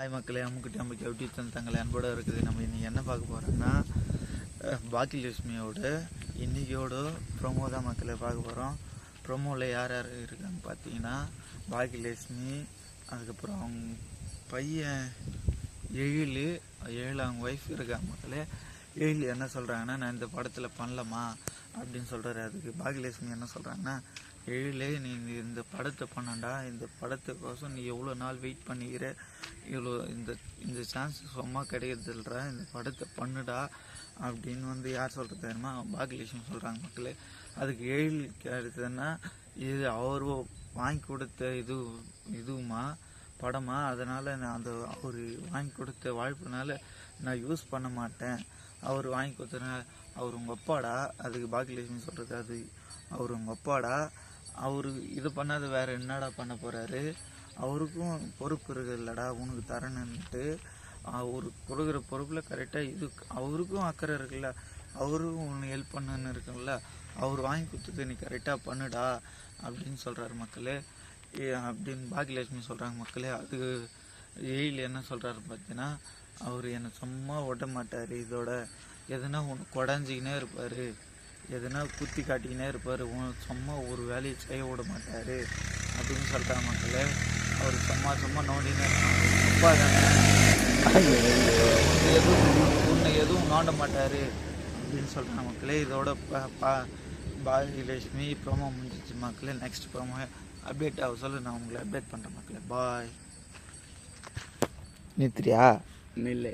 Hi மக்களே, அம்முக்குட்டி அம்மைக்கு எப்படி தந்தாங்களே அன்போட இருக்குது. நம்ம இன்றைக்கி என்ன பார்க்க போகிறோம்னா பாக்கியலட்சுமியோட இன்றைக்கியோட ப்ரொமோ தான் மக்களே பார்க்க போகிறோம். ப்ரொமோவில் யார் யார் இருக்காங்க பார்த்தீங்கன்னா பாக்கியலட்சுமி, அதுக்கப்புறம் அவங்க பையன் எழில் அவங்க ஒய்ஃப் இருக்காங்க மக்களே. எழில் என்ன சொல்கிறாங்கன்னா, நான் இந்த படத்தில் பண்ணலாமா அப்படின்னு சொல்கிறாரு. அதுக்கு பாக்கியலட்சுமி என்ன சொல்கிறாங்கன்னா, எழிலே நீ இந்த படத்தை பண்ணண்டா, இந்த படத்துக்கோசம் நீ எவ்வளோ நாள் வெயிட் பண்ணிக்கிற, இவ்வளோ இந்த சான்ஸ் சும்மா கிடைக்கிறதில்ற, இந்த படத்தை பண்ணுடா அப்படின்னு யார் சொல்கிறது தெரியுமா? பாக்கியலட்சுமி சொல்கிறாங்க மக்களே. அதுக்கு எழில் கிடைத்ததுன்னா, இது அவர் வாங்கி கொடுத்த இதுவுமா படமா, அதனால் நான் அவர் வாங்கி கொடுத்த வாய்ப்புனால நான் யூஸ் பண்ண மாட்டேன். அவர் வாங்கி கொடுத்தனால அவர் உங்கள் அப்பாடா. அதுக்கு பாக்கியலட்சுமி சொல்கிறது, அது அவர் உங்கள் அப்பாடா, அவர் இது பண்ணாத வேறு என்னடா பண்ண போகிறாரு, அவருக்கும் பொறுப்பு இருக்குல்லடா உனக்கு தரணுன்ட்டு. அவர் கொடுக்குற பொறுப்பில் கரெக்டாக அவருக்கும் அக்கறை இருக்குல்ல, அவருக்கும் உன்னை ஹெல்ப் பண்ணுன்னு இருக்குல்ல, அவர் வாங்கி கொடுத்தது நீ கரெக்டாக பண்ணுடா அப்படின்னு சொல்கிறாரு மக்களே. அப்படின்னு பாக்கியலட்சுமி சொல்கிறாங்க மக்களே. அதுக்கு எழில் என்ன சொல்கிறாரு பார்த்தீங்கன்னா, அவர் என்னை சும்மா விட மாட்டார், இதோட எதுனா ஒன்று குடஞ்சிக்கினே இருப்பார், எதுனா குத்தி காட்டிக்கினே இருப்பார், சும்மா ஒரு வேலையை செய்ய விட மாட்டார் அப்படின்னு சொல்கிறாங்க மக்களே. அவர் சும்மா நோண்டினே அப்பா தானே, உன்னை எதுவும் நோண்ட மாட்டார் அப்படின்னு சொல்கிறாங்க மக்களே. இதோட பாக்கியலட்சுமி ப்ரோமோ முடிஞ்சிச்சு மக்களே. நெக்ஸ்ட் ப்ரோமோ அப்டேட் ஆக சொல்ல நான் உங்களை அப்டேட் பண்ணுறேன் மக்களே. பாய். நித்ரியா இல்லை